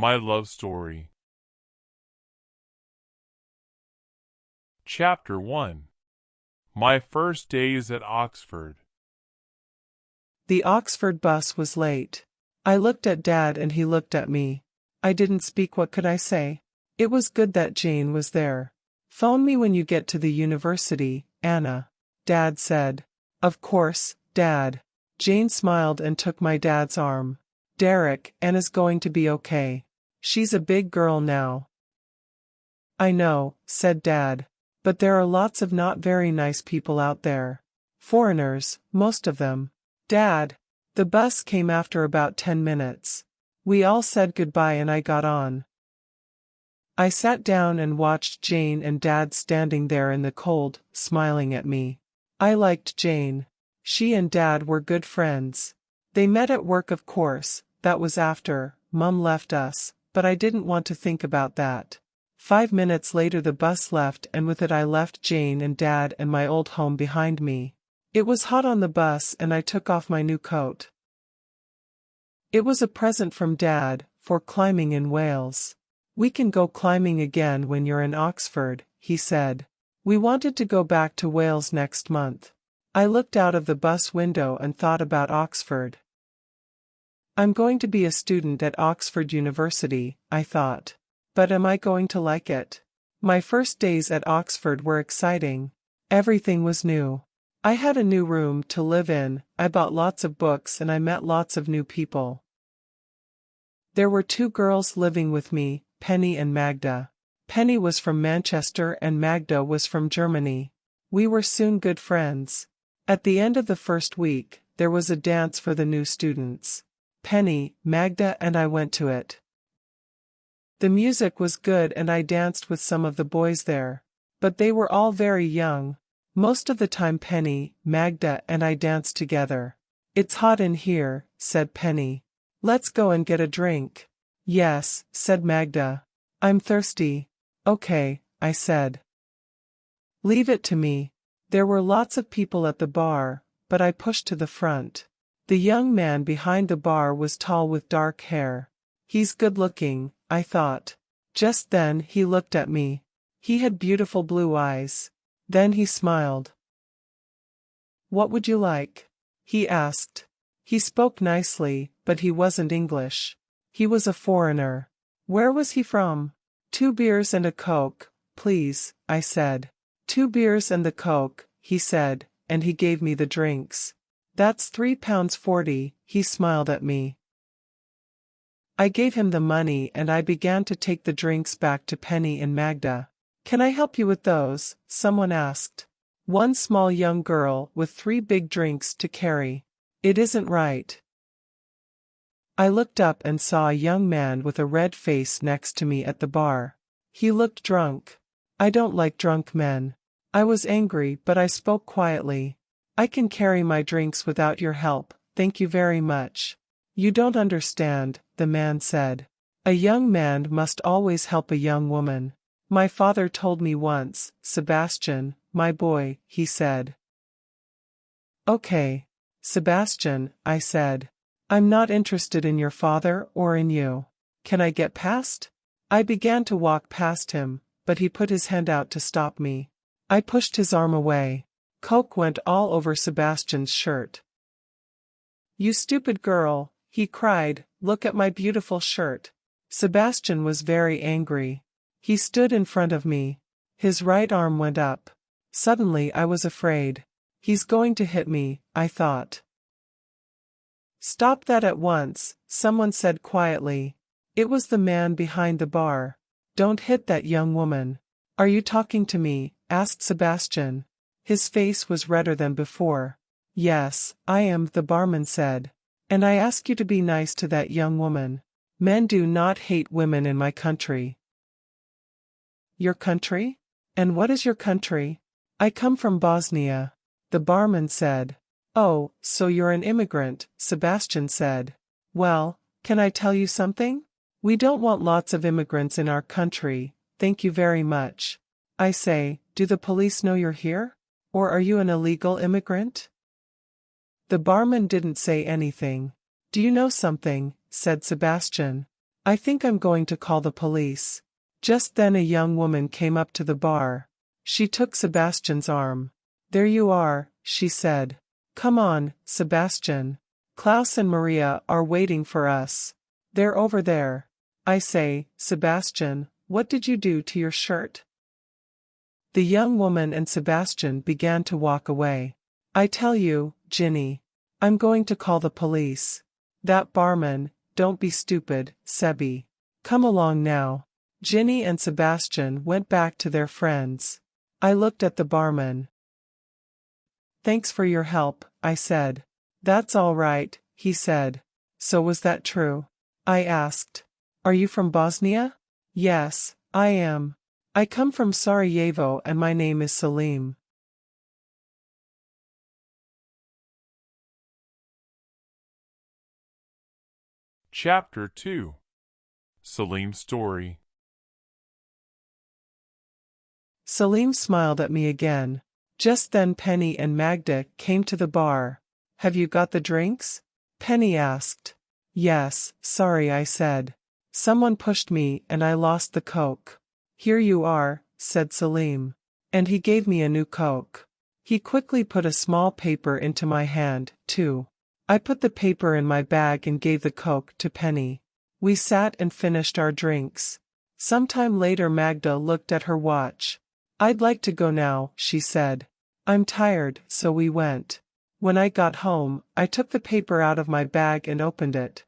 My Love Story. Chapter 1. My First Days at Oxford. The Oxford bus was late. I looked at Dad and he looked at me. I didn't speak. What could I say? It was good that Jane was there. Phone me when you get to the university, Anna, Dad said. Of course, Dad. Jane smiled and took my dad's arm. Derek, Anna's going to be okay. She's a big girl now. I know, said Dad. But there are lots of not very nice people out there. Foreigners, most of them. Dad. The bus came after about 10 minutes. We all said goodbye and I got on. I sat down and watched Jane and Dad standing there in the cold, smiling at me. I liked Jane. She and Dad were good friends. They met at work, of course. That was after Mum left us, but I didn't want to think about that. 5 minutes later the bus left and with it I left Jane and Dad and my old home behind me. It was hot on the bus and I took off my new coat. It was a present from Dad, for climbing in Wales. We can go climbing again when you're in Oxford, he said. We wanted to go back to Wales next month. I looked out of the bus window and thought about Oxford. I'm going to be a student at Oxford University, I thought. But am I going to like it? My first days at Oxford were exciting. Everything was new. I had a new room to live in, I bought lots of books and I met lots of new people. There were 2 girls living with me, Penny and Magda. Penny was from Manchester and Magda was from Germany. We were soon good friends. At the end of the first week, there was a dance for the new students. Penny, Magda and I went to it. The music was good and I danced with some of the boys there. But they were all very young. Most of the time Penny, Magda and I danced together. It's hot in here, said Penny. Let's go and get a drink. Yes, said Magda. I'm thirsty. Okay, I said. Leave it to me. There were lots of people at the bar, but I pushed to the front. The young man behind the bar was tall with dark hair. He's good looking, I thought. Just then he looked at me. He had beautiful blue eyes. Then he smiled. What would you like? He asked. He spoke nicely, but he wasn't English. He was a foreigner. Where was he from? 2 beers and a Coke, please, I said. 2 beers and the Coke, he said, and he gave me the drinks. That's £3.40, he smiled at me. I gave him the money and I began to take the drinks back to Penny and Magda. Can I help you with those? Someone asked. One small young girl with 3 big drinks to carry. It isn't right. I looked up and saw a young man with a red face next to me at the bar. He looked drunk. I don't like drunk men. I was angry but I spoke quietly. I can carry my drinks without your help, thank you very much. You don't understand, the man said. A young man must always help a young woman. My father told me once, Sebastian, my boy, he said. Okay. Sebastian, I said. I'm not interested in your father or in you. Can I get past? I began to walk past him, but he put his hand out to stop me. I pushed his arm away. Coke went all over Sebastian's shirt. You stupid girl, he cried, look at my beautiful shirt. Sebastian was very angry. He stood in front of me. His right arm went up. Suddenly I was afraid. He's going to hit me, I thought. Stop that at once, someone said quietly. It was the man behind the bar. Don't hit that young woman. Are you talking to me? Asked Sebastian. His face was redder than before. Yes, I am, the barman said. And I ask you to be nice to that young woman. Men do not hate women in my country. Your country? And what is your country? I come from Bosnia, the barman said. Oh, so you're an immigrant, Sebastian said. Well, can I tell you something? We don't want lots of immigrants in our country, thank you very much. I say, do the police know you're here? Or are you an illegal immigrant? The barman didn't say anything. Do you know something? Said Sebastian. I think I'm going to call the police. Just then a young woman came up to the bar. She took Sebastian's arm. There you are, she said. Come on, Sebastian. Klaus and Maria are waiting for us. They're over there. I say, Sebastian, what did you do to your shirt? The young woman and Sebastian began to walk away. I tell you, Ginny. I'm going to call the police. That barman, don't be stupid, Sebi. Come along now. Ginny and Sebastian went back to their friends. I looked at the barman. Thanks for your help, I said. That's all right, he said. So was that true? I asked. Are you from Bosnia? Yes, I am. I come from Sarajevo and my name is Salim. Chapter 2. Salim's Story. Salim smiled at me again. Just then Penny and Magda came to the bar. Have you got the drinks? Penny asked. Yes, sorry, I said. Someone pushed me and I lost the Coke. Here you are, said Salim. And he gave me a new Coke. He quickly put a small paper into my hand, too. I put the paper in my bag and gave the Coke to Penny. We sat and finished our drinks. Sometime later Magda looked at her watch. I'd like to go now, she said. I'm tired, so we went. When I got home, I took the paper out of my bag and opened it.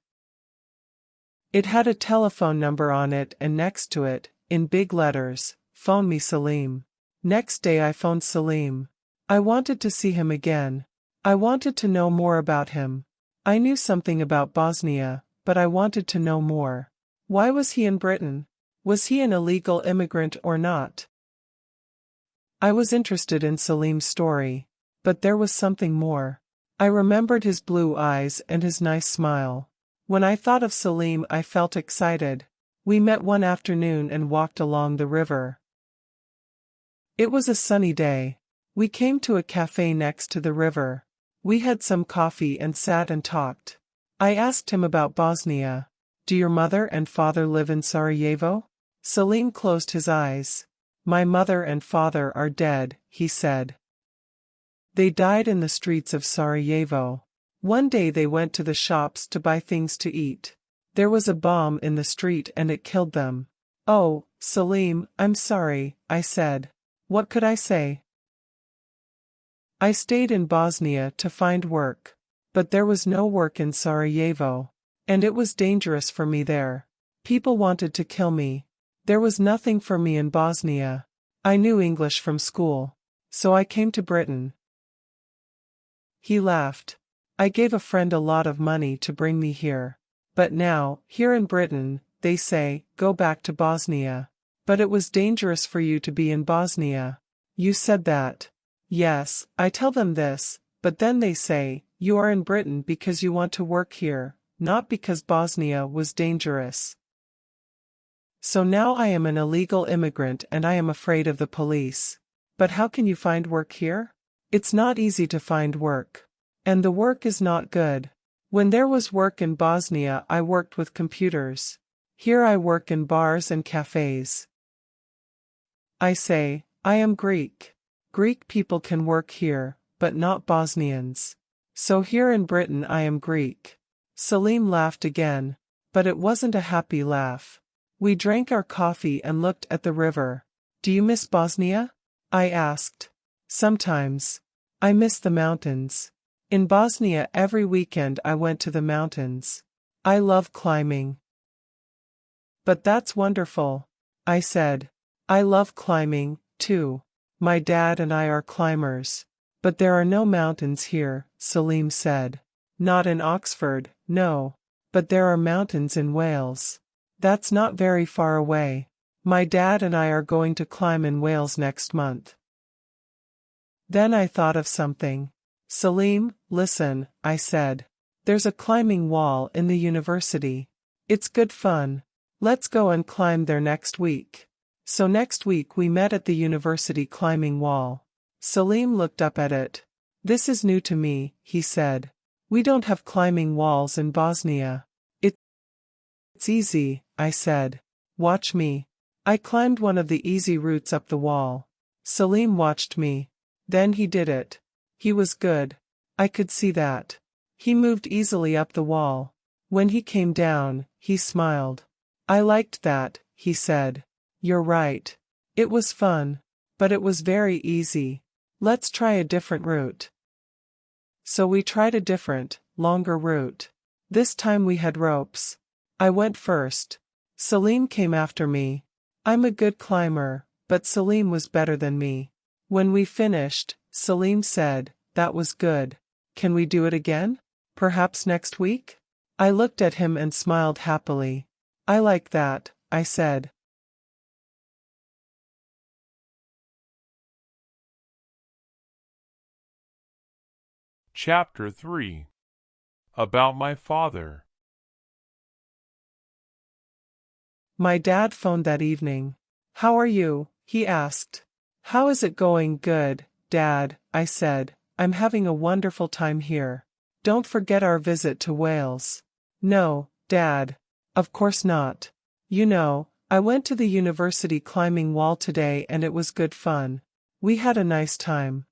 It had a telephone number on it and next to it, in big letters, phone me Salim. Next day I phoned Salim. I wanted to see him again. I wanted to know more about him. I knew something about Bosnia, but I wanted to know more. Why was he in Britain? Was he an illegal immigrant or not? I was interested in Salim's story. But there was something more. I remembered his blue eyes and his nice smile. When I thought of Salim I felt excited. We met one afternoon and walked along the river. It was a sunny day. We came to a cafe next to the river. We had some coffee and sat and talked. I asked him about Bosnia. Do your mother and father live in Sarajevo? Salim closed his eyes. My mother and father are dead, he said. They died in the streets of Sarajevo. One day they went to the shops to buy things to eat. There was a bomb in the street and it killed them. Oh, Salim, I'm sorry, I said. What could I say? I stayed in Bosnia to find work. But there was no work in Sarajevo. And it was dangerous for me there. People wanted to kill me. There was nothing for me in Bosnia. I knew English from school. So I came to Britain. He laughed. I gave a friend a lot of money to bring me here. But now, here in Britain, they say, go back to Bosnia. But it was dangerous for you to be in Bosnia. You said that. Yes, I tell them this, but then they say, you are in Britain because you want to work here, not because Bosnia was dangerous. So now I am an illegal immigrant and I am afraid of the police. But how can you find work here? It's not easy to find work. And the work is not good. When there was work in Bosnia I worked with computers. Here I work in bars and cafes. I say, I am Greek. Greek people can work here, but not Bosnians. So here in Britain I am Greek. Salim laughed again. But it wasn't a happy laugh. We drank our coffee and looked at the river. Do you miss Bosnia? I asked. Sometimes. I miss the mountains. In Bosnia every weekend I went to the mountains. I love climbing. But that's wonderful, I said. I love climbing, too. My dad and I are climbers. But there are no mountains here, Salim said. Not in Oxford, no. But there are mountains in Wales. That's not very far away. My dad and I are going to climb in Wales next month. Then I thought of something. Salim, listen, I said. There's a climbing wall in the university. It's good fun. Let's go and climb there next week. So next week we met at the university climbing wall. Salim looked up at it. This is new to me, he said. We don't have climbing walls in Bosnia. It's easy, I said. Watch me. I climbed one of the easy routes up the wall. Salim watched me. Then he did it. He was good. I could see that. He moved easily up the wall. When he came down, he smiled. I liked that, he said. You're right. It was fun. But it was very easy. Let's try a different route. So we tried a different, longer route. This time we had ropes. I went first. Salim came after me. I'm a good climber, but Salim was better than me. When we finished, Salim said, "That was good. Can we do it again? Perhaps next week?" I looked at him and smiled happily. I like that, I said. Chapter 3. About my father. My dad phoned that evening. "How are you?" he asked. "How is it going?" "Good, Dad," I said. "I'm having a wonderful time here. Don't forget our visit to Wales." "No, Dad. Of course not. You know, I went to the university climbing wall today and it was good fun. We had a nice time."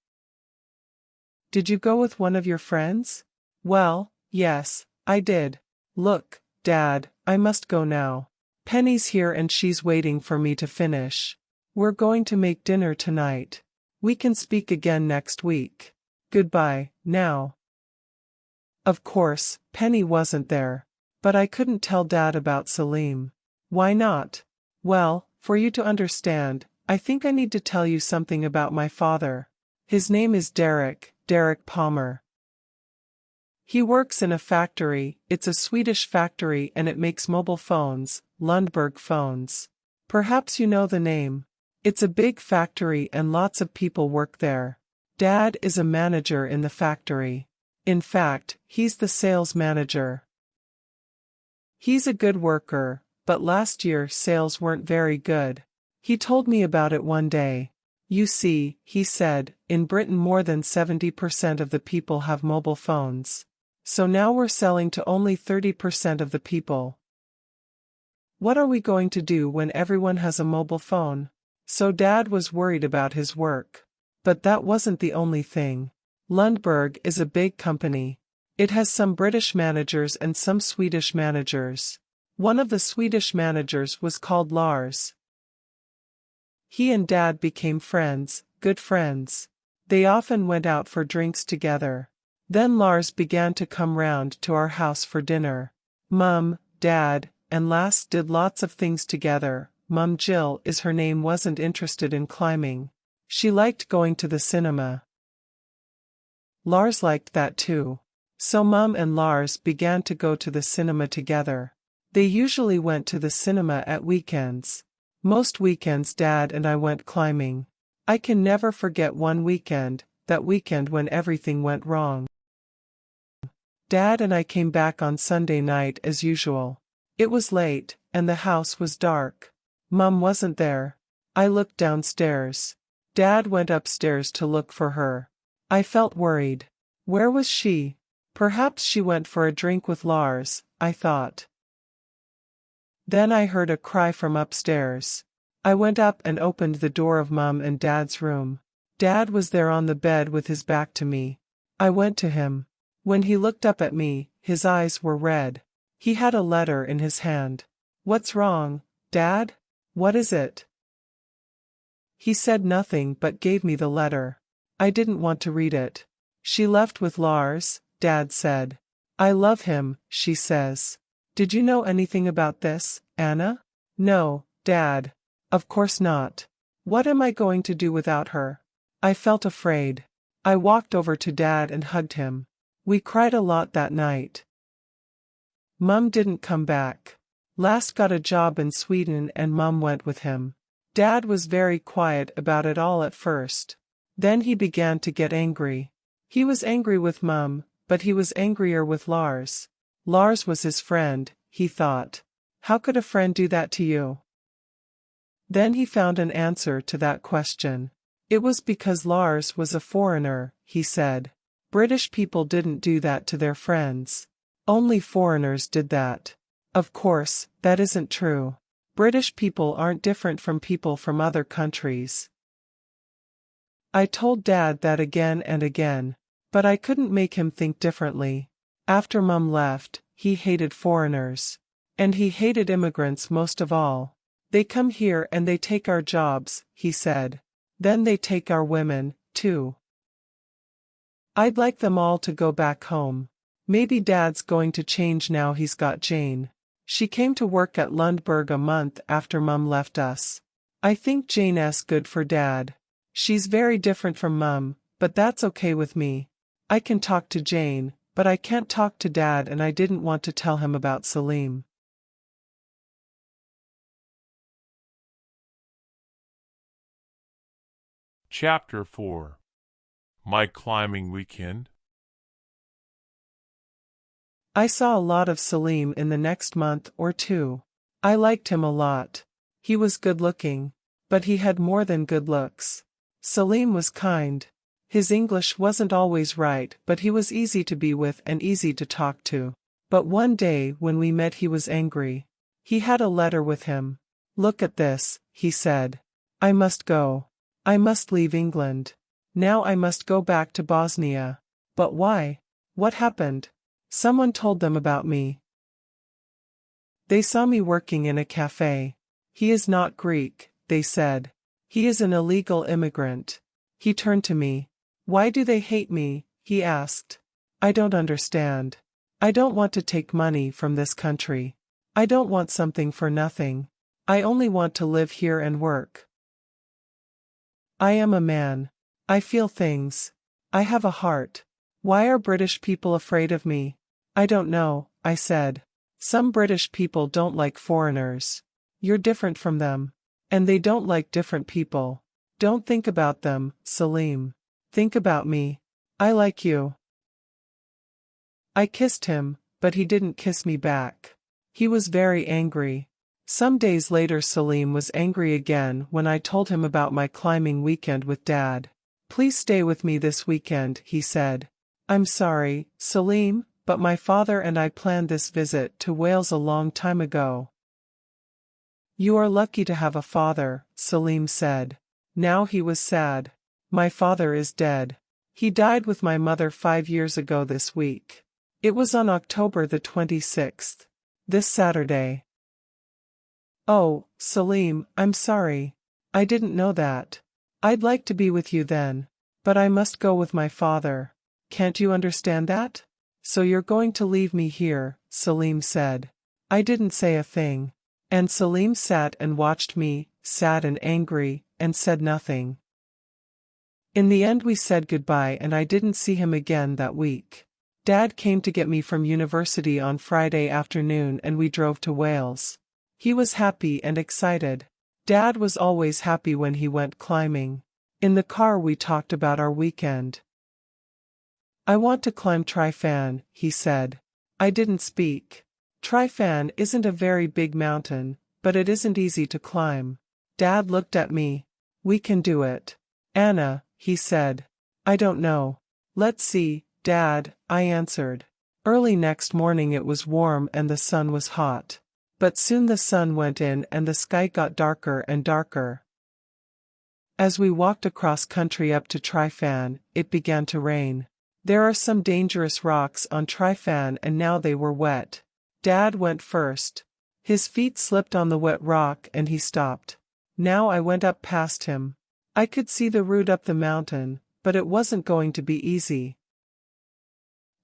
"Did you go with one of your friends?" "Well, yes, I did. Look, Dad, I must go now. Penny's here and she's waiting for me to finish. We're going to make dinner tonight. We can speak again next week. Goodbye, now." Of course, Penny wasn't there. But I couldn't tell Dad about Salim. Why not? Well, for you to understand, I think I need to tell you something about my father. His name is Derek Palmer. He works in a factory. It's a Swedish factory and it makes mobile phones, Lundberg phones. Perhaps you know the name. It's a big factory and lots of people work there. Dad is a manager in the factory. In fact, he's the sales manager. He's a good worker, but last year sales weren't very good. He told me about it one day. You see, he said, in Britain more than 70% of the people have mobile phones. So now we're selling to only 30% of the people. What are we going to do when everyone has a mobile phone? So Dad was worried about his work. But that wasn't the only thing. Lundberg is a big company. It has some British managers and some Swedish managers. One of the Swedish managers was called Lars. He and Dad became friends, good friends. They often went out for drinks together. Then Lars began to come round to our house for dinner. Mum, Dad, and Lass did lots of things together. Mum, Jill is her name, wasn't interested in climbing. She liked going to the cinema. Lars liked that too. So Mum and Lars began to go to the cinema together. They usually went to the cinema at weekends. Most weekends Dad and I went climbing. I can never forget one weekend, that weekend when everything went wrong. Dad and I came back on Sunday night as usual. It was late, and the house was dark. Mum wasn't there. I looked downstairs. Dad went upstairs to look for her. I felt worried. Where was she? Perhaps she went for a drink with Lars, I thought. Then I heard a cry from upstairs. I went up and opened the door of Mum and Dad's room. Dad was there on the bed with his back to me. I went to him. When he looked up at me, his eyes were red. He had a letter in his hand. "What's wrong, Dad? What is it?" He said nothing but gave me the letter. I didn't want to read it. "She left with Lars," Dad said. "I love him," she says. "Did you know anything about this, Anna?" "No, Dad. Of course not. What am I going to do without her?" I felt afraid. I walked over to Dad and hugged him. We cried a lot that night. Mum didn't come back. Lass got a job in Sweden and Mum went with him. Dad was very quiet about it all at first. Then he began to get angry. He was angry with Mum, but he was angrier with Lars. Lars was his friend, he thought. How could a friend do that to you? Then he found an answer to that question. It was because Lars was a foreigner, he said. British people didn't do that to their friends. Only foreigners did that. Of course, that isn't true. British people aren't different from people from other countries. I told Dad that again and again, but I couldn't make him think differently. After Mum left, he hated foreigners. And he hated immigrants most of all. They come here and they take our jobs, he said. Then they take our women, too. I'd like them all to go back home. Maybe Dad's going to change now he's got Jane. She came to work at Lundberg a month after Mum left us. I think Jane's good for Dad. She's very different from Mum, but that's okay with me. I can talk to Jane, but I can't talk to Dad, and I didn't want to tell him about Salim. Chapter 4. My Climbing Weekend. I saw a lot of Salim in the next month or two. I liked him a lot. He was good-looking, but he had more than good looks. Salim was kind. His English wasn't always right, but he was easy to be with and easy to talk to. But one day when we met he was angry. He had a letter with him. "Look at this," he said. "I must go. I must leave England. Now I must go back to Bosnia." "But why? What happened?" "Someone told them about me. They saw me working in a cafe. He is not Greek, they said. He is an illegal immigrant." He turned to me. "Why do they hate me?" he asked. "I don't understand. I don't want to take money from this country. I don't want something for nothing. I only want to live here and work. I am a man. I feel things. I have a heart. Why are British people afraid of me?" "I don't know," I said. "Some British people don't like foreigners. You're different from them. And they don't like different people. Don't think about them, Salim. Think about me. I like you." I kissed him, but he didn't kiss me back. He was very angry. Some days later Salim was angry again when I told him about my climbing weekend with Dad. "Please stay with me this weekend," he said. "I'm sorry, Salim, but my father and I planned this visit to Wales a long time ago." "You are lucky to have a father," Salim said. Now he was sad. "My father is dead. He died with my mother 5 years ago this week. It was on October the 26th. This Saturday." "Oh, Salim, I'm sorry. I didn't know that. I'd like to be with you then. But I must go with my father. Can't you understand that?" "So you're going to leave me here," Salim said. I didn't say a thing. And Salim sat and watched me, sad and angry, and said nothing. In the end we said goodbye and I didn't see him again that week. Dad came to get me from university on Friday afternoon and we drove to Wales. He was happy and excited. Dad was always happy when he went climbing. In the car we talked about our weekend. "I want to climb Tryfan," he said. I didn't speak. Tryfan isn't a very big mountain, but it isn't easy to climb. Dad looked at me. "We can do it. Anna," he said. "I don't know. Let's see, Dad," I answered. Early next morning it was warm and the sun was hot. But soon the sun went in and the sky got darker and darker. As we walked across country up to Tryfan, it began to rain. There are some dangerous rocks on Tryfan and now they were wet. Dad went first. His feet slipped on the wet rock and he stopped. Now I went up past him. I could see the route up the mountain, but it wasn't going to be easy.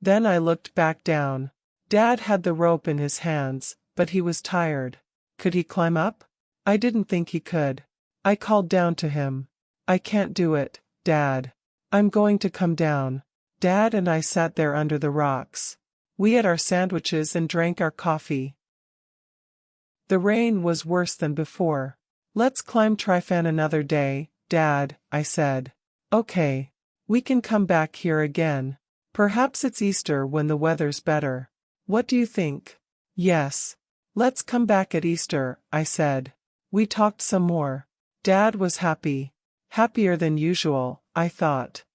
Then I looked back down. Dad had the rope in his hands, but he was tired. Could he climb up? I didn't think he could. I called down to him. "I can't do it, Dad. I'm going to come down." Dad and I sat there under the rocks. We ate our sandwiches and drank our coffee. The rain was worse than before. "Let's climb Tryfan another day, Dad," I said. "Okay. We can come back here again. Perhaps it's Easter when the weather's better. What do you think?" "Yes. Let's come back at Easter," I said. We talked some more. Dad was happy. Happier than usual, I thought.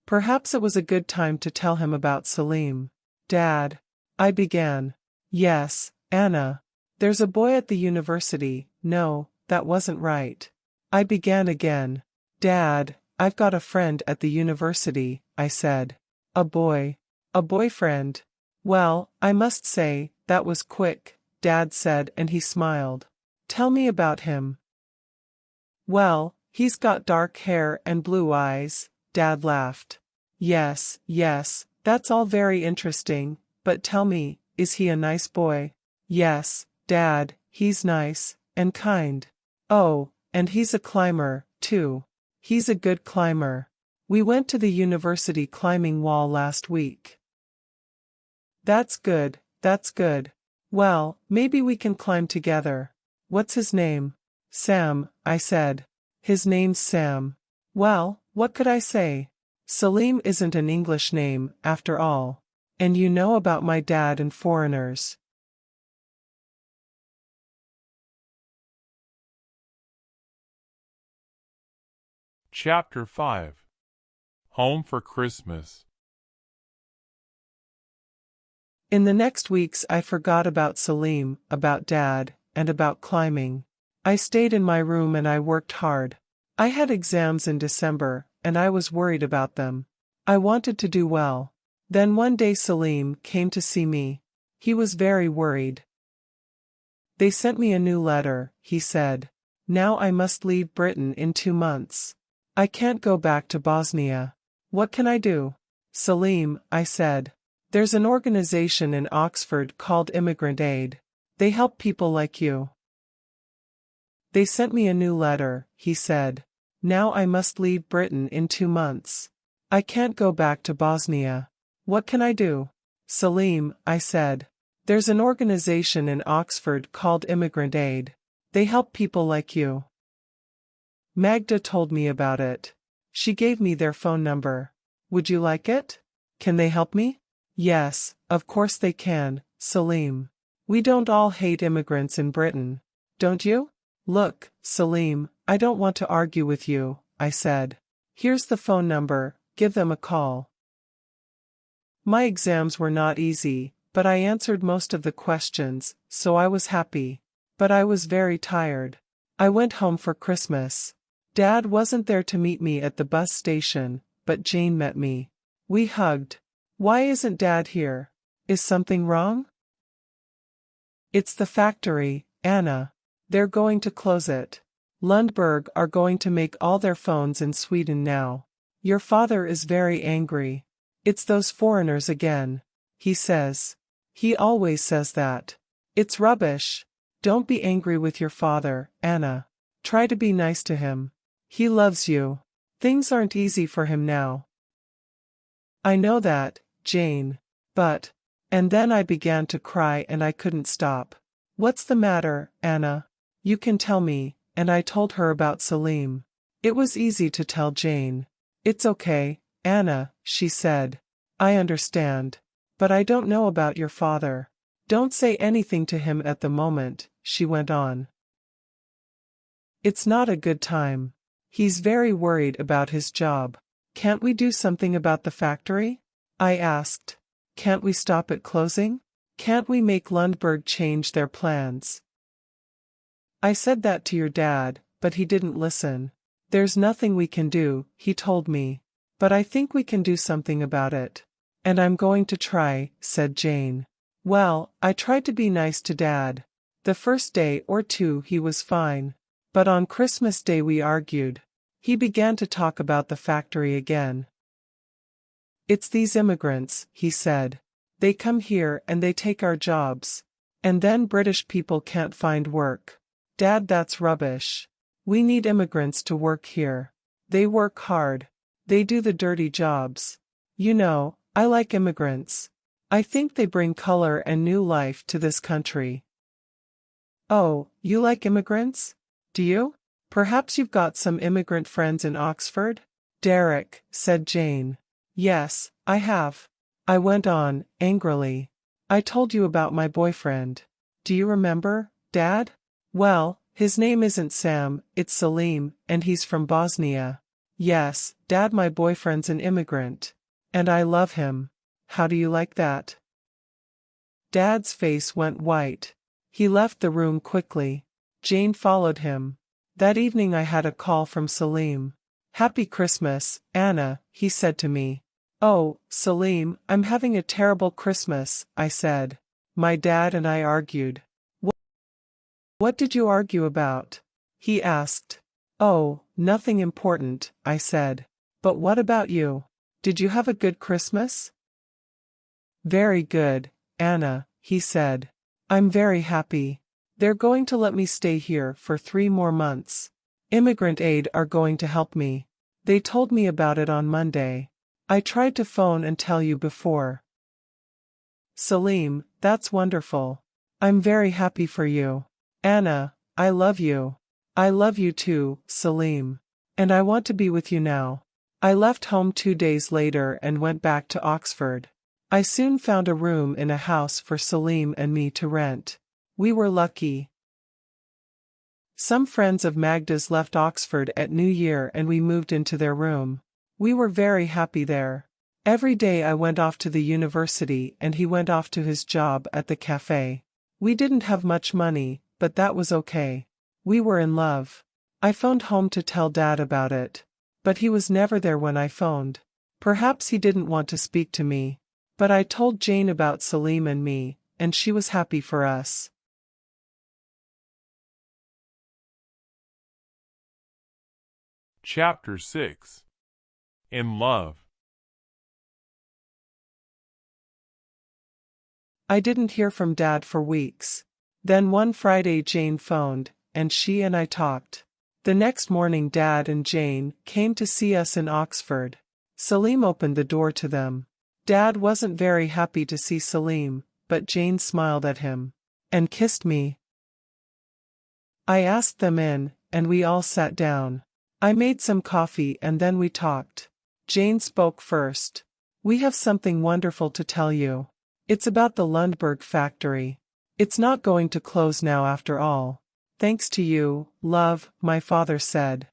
Perhaps it was a good time to tell him about Salim. "Dad," I began. "Yes, Anna. There's a boy at the university. No, that wasn't right. I began again. Dad, I've got a friend at the university, I said. A boy. A boyfriend. Well, I must say, that was quick, Dad said, and he smiled. Tell me about him. Well, he's got dark hair and blue eyes, Dad laughed. Yes, that's all very interesting, but tell me, is he a nice boy? Yes, Dad, he's nice, and kind. Oh, and he's a climber, too. He's a good climber. We went to the university climbing wall last week. That's good, that's good. Well, maybe we can climb together. What's his name? Sam, I said. His name's Sam. Well, what could I say? Salim isn't an English name, after all. And you know about my dad and foreigners. Chapter 5. Home for Christmas. In the next weeks I forgot about Salim, about Dad, and about climbing. I stayed in my room and I worked hard. I had exams in December, and I was worried about them. I wanted to do well. Then one day Salim came to see me. He was very worried. They sent me a new letter, he said. Now I must leave Britain in 2 months. I can't go back to Bosnia. What can I do? Salim, I said. There's an organization in Oxford called Immigrant Aid. They help people like you. They sent me a new letter, he said. Now I must leave Britain in 2 months. I can't go back to Bosnia. What can I do? Salim, I said. There's an organization in Oxford called Immigrant Aid. They help people like you. Magda told me about it. She gave me their phone number. Would you like it? Can they help me? Yes, of course they can, Salim. We don't all hate immigrants in Britain. Don't you? Look, Salim, I don't want to argue with you, I said. Here's the phone number, give them a call. My exams were not easy, but I answered most of the questions, so I was happy. But I was very tired. I went home for Christmas. Dad wasn't there to meet me at the bus station, but Jane met me. We hugged. Why isn't Dad here? Is something wrong? It's the factory, Anna. They're going to close it. Lundberg are going to make all their phones in Sweden now. Your father is very angry. It's those foreigners again, he says. He always says that. It's rubbish. Don't be angry with your father, Anna. Try to be nice to him. He loves you. Things aren't easy for him now. I know that, Jane. But. And then I began to cry and I couldn't stop. What's the matter, Anna? You can tell me, and I told her about Salim. It was easy to tell Jane. It's okay, Anna, she said. I understand. But I don't know about your father. Don't say anything to him at the moment, she went on. It's not a good time. He's very worried about his job. Can't we do something about the factory? I asked. Can't we stop it closing? Can't we make Lundberg change their plans? I said that to your dad, but he didn't listen. There's nothing we can do, he told me. But I think we can do something about it. And I'm going to try, said Jane. Well, I tried to be nice to Dad. The first day or two he was fine. But on Christmas Day we argued. He began to talk about the factory again. It's these immigrants, he said. They come here and they take our jobs. And then British people can't find work. Dad, that's rubbish. We need immigrants to work here. They work hard. They do the dirty jobs. You know, I like immigrants. I think they bring color and new life to this country. Oh, you like immigrants? Do you? Perhaps you've got some immigrant friends in Oxford? Derek, said Jane. Yes, I have. I went on, angrily. I told you about my boyfriend. Do you remember, Dad? Well, his name isn't Sam, it's Salim, and he's from Bosnia. Yes, Dad, my boyfriend's an immigrant. And I love him. How do you like that? Dad's face went white. He left the room quickly. Jane followed him. That evening I had a call from Salim. "Happy Christmas, Anna," he said to me. "Oh, Salim, I'm having a terrible Christmas," I said. "My dad and I argued." "What did you argue about?" he asked. "Oh, nothing important," I said. "But what about you? Did you have a good Christmas?" "Very good, Anna," he said. "I'm very happy. They're going to let me stay here for 3 more months. Immigrant Aid are going to help me. They told me about it on Monday. I tried to phone and tell you before." "Salim, that's wonderful. I'm very happy for you. Anna, I love you." "I love you too, Salim. And I want to be with you now." I left home 2 days later and went back to Oxford. I soon found a room in a house for Salim and me to rent. We were lucky. Some friends of Magda's left Oxford at New Year and we moved into their room. We were very happy there. Every day I went off to the university and he went off to his job at the cafe. We didn't have much money, but that was okay. We were in love. I phoned home to tell Dad about it. But he was never there when I phoned. Perhaps he didn't want to speak to me. But I told Jane about Salim and me, and she was happy for us. Chapter 6. In Love. I didn't hear from Dad for weeks. Then one Friday Jane phoned, and she and I talked. The next morning Dad and Jane came to see us in Oxford. Salim opened the door to them. Dad wasn't very happy to see Salim, but Jane smiled at him and kissed me. I asked them in, and we all sat down. I made some coffee and then we talked. Jane spoke first. "We have something wonderful to tell you. It's about the Lundberg factory. It's not going to close now after all. Thanks to you, love," my father said.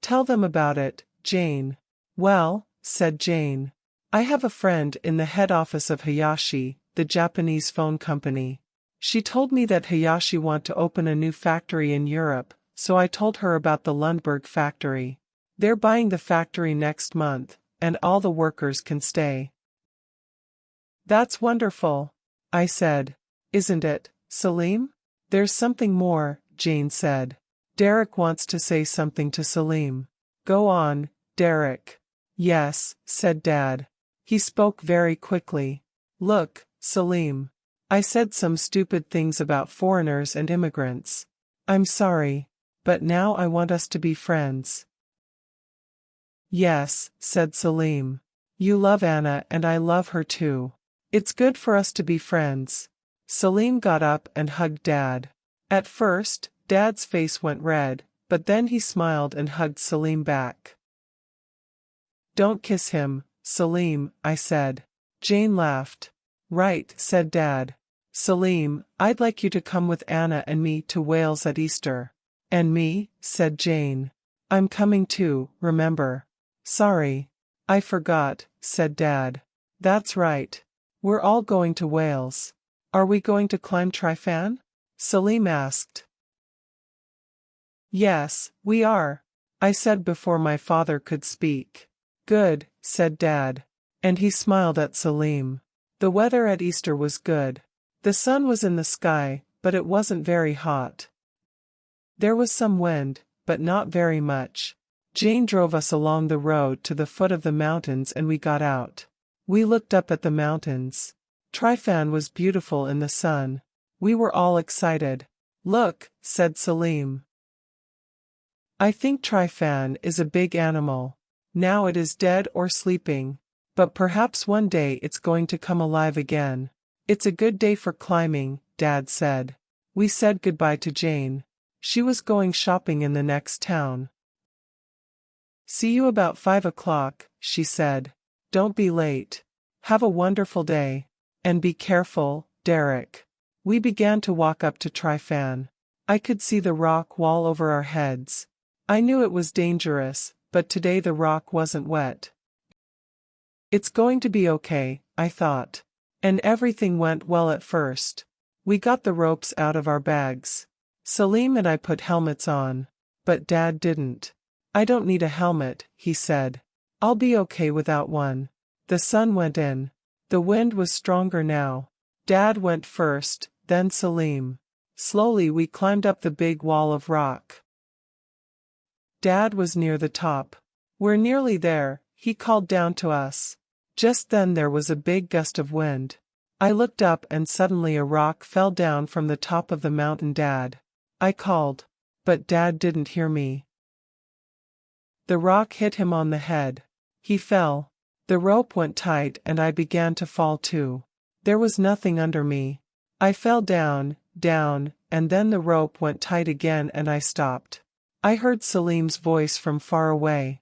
"Tell them about it, Jane." "Well," said Jane, "I have a friend in the head office of Hayashi, the Japanese phone company. She told me that Hayashi want to open a new factory in Europe, so I told her about the Lundberg factory. They're buying the factory next month, and all the workers can stay." "That's wonderful," I said. "Isn't it, Salim?" "There's something more," Jane said. "Derek wants to say something to Salim." "Go on, Derek." "Yes," said Dad. He spoke very quickly. "Look, Salim. I said some stupid things about foreigners and immigrants. I'm sorry. But now I want us to be friends." "Yes," said Salim. "You love Anna and I love her too. It's good for us to be friends." Salim got up and hugged Dad. At first, Dad's face went red, but then he smiled and hugged Salim back. "Don't kiss him, Salim," I said. Jane laughed. "Right," said Dad. "Salim, I'd like you to come with Anna and me to Wales at Easter." "And me," said Jane. "I'm coming too, remember." "Sorry. I forgot," said Dad. "That's right. We're all going to Wales. Are we going to climb Tryfan?" Salim asked. "Yes, we are," I said before my father could speak. "Good," said Dad. And he smiled at Salim. The weather at Easter was good. The sun was in the sky, but it wasn't very hot. There was some wind, but not very much. Jane drove us along the road to the foot of the mountains and we got out. We looked up at the mountains. Tryfan was beautiful in the sun. We were all excited. "Look," said Salim. "I think Tryfan is a big animal. Now it is dead or sleeping. But perhaps one day it's going to come alive again. It's a good day for climbing," Dad said. We said goodbye to Jane. She was going shopping in the next town. "See you about 5 o'clock," she said. "Don't be late. Have a wonderful day. And be careful, Derek." We began to walk up to Tryfan. I could see the rock wall over our heads. I knew it was dangerous, but today the rock wasn't wet. It's going to be okay, I thought. And everything went well at first. We got the ropes out of our bags. Salim and I put helmets on. But Dad didn't. I don't need a helmet, he said. I'll be okay without one. The sun went in. The wind was stronger now. Dad went first, then Salim. Slowly we climbed up the big wall of rock. Dad was near the top. We're nearly there, he called down to us. Just then there was a big gust of wind. I looked up and suddenly a rock fell down from the top of the mountain. Dad. I called. But Dad didn't hear me. The rock hit him on the head. He fell. The rope went tight and I began to fall too. There was nothing under me. I fell down, and then the rope went tight again and I stopped. I heard Salim's voice from far away.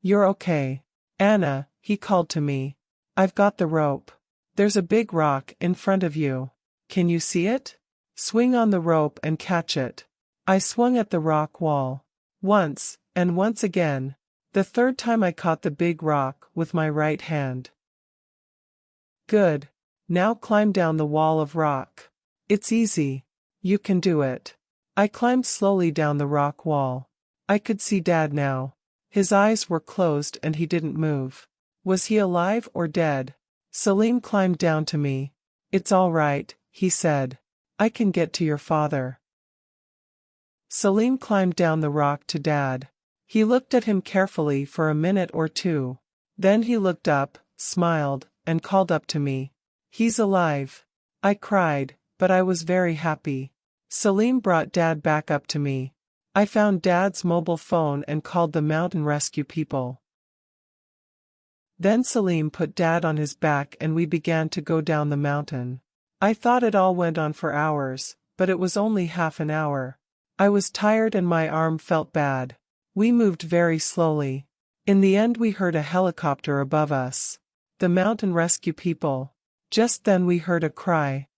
You're okay, Anna, he called to me. I've got the rope. There's a big rock in front of you. Can you see it? Swing on the rope and catch it. I swung at the rock wall. Once, and once again. The third time I caught the big rock with my right hand. Good. Now climb down the wall of rock. It's easy. You can do it. I climbed slowly down the rock wall. I could see Dad now. His eyes were closed and he didn't move. Was he alive or dead? Salim climbed down to me. It's all right, he said. I can get to your father. Salim climbed down the rock to Dad. He looked at him carefully for a minute or two. Then he looked up, smiled, and called up to me. He's alive. I cried, but I was very happy. Salim brought Dad back up to me. I found Dad's mobile phone and called the mountain rescue people. Then Salim put Dad on his back and we began to go down the mountain. I thought it all went on for hours, but it was only half an hour. I was tired and my arm felt bad. We moved very slowly. In the end we heard a helicopter above us. The mountain rescue people. Just then we heard a cry.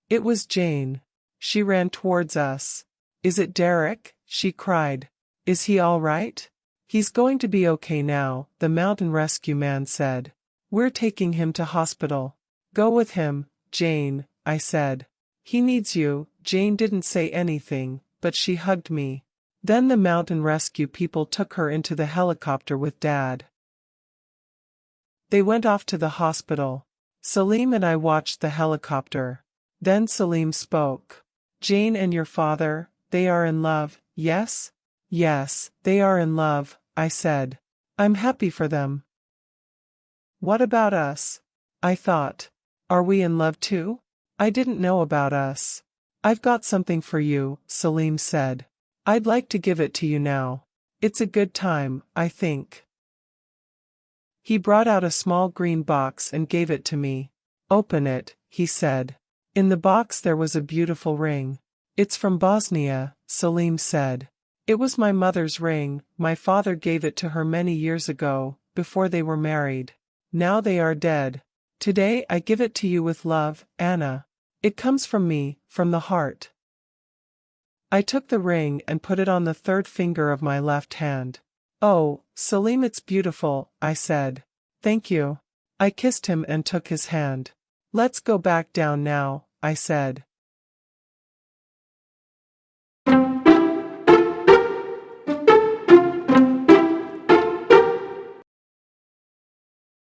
It was Jane. She ran towards us. Is it Derek? She cried. Is he all right? He's going to be okay now, the mountain rescue man said. We're taking him to hospital. Go with him, Jane, I said. He needs you. Jane didn't say anything, but she hugged me. Then the mountain rescue people took her into the helicopter with Dad. They went off to the hospital. Salim and I watched the helicopter. Then Salim spoke. Jane and your father, they are in love, yes? Yes, they are in love, I said. I'm happy for them. What about us? I thought. Are we in love too? I didn't know about us. I've got something for you, Salim said. I'd like to give it to you now. It's a good time, I think. He brought out a small green box and gave it to me. Open it, he said. In the box there was a beautiful ring. It's from Bosnia, Salim said. It was my mother's ring. My father gave it to her many years ago, before they were married. Now they are dead. Today I give it to you with love, Anna. It comes from me, from the heart. I took the ring and put it on the third finger of my left hand. Oh, Salim, it's beautiful, I said. Thank you. I kissed him and took his hand. Let's go back down now, I said.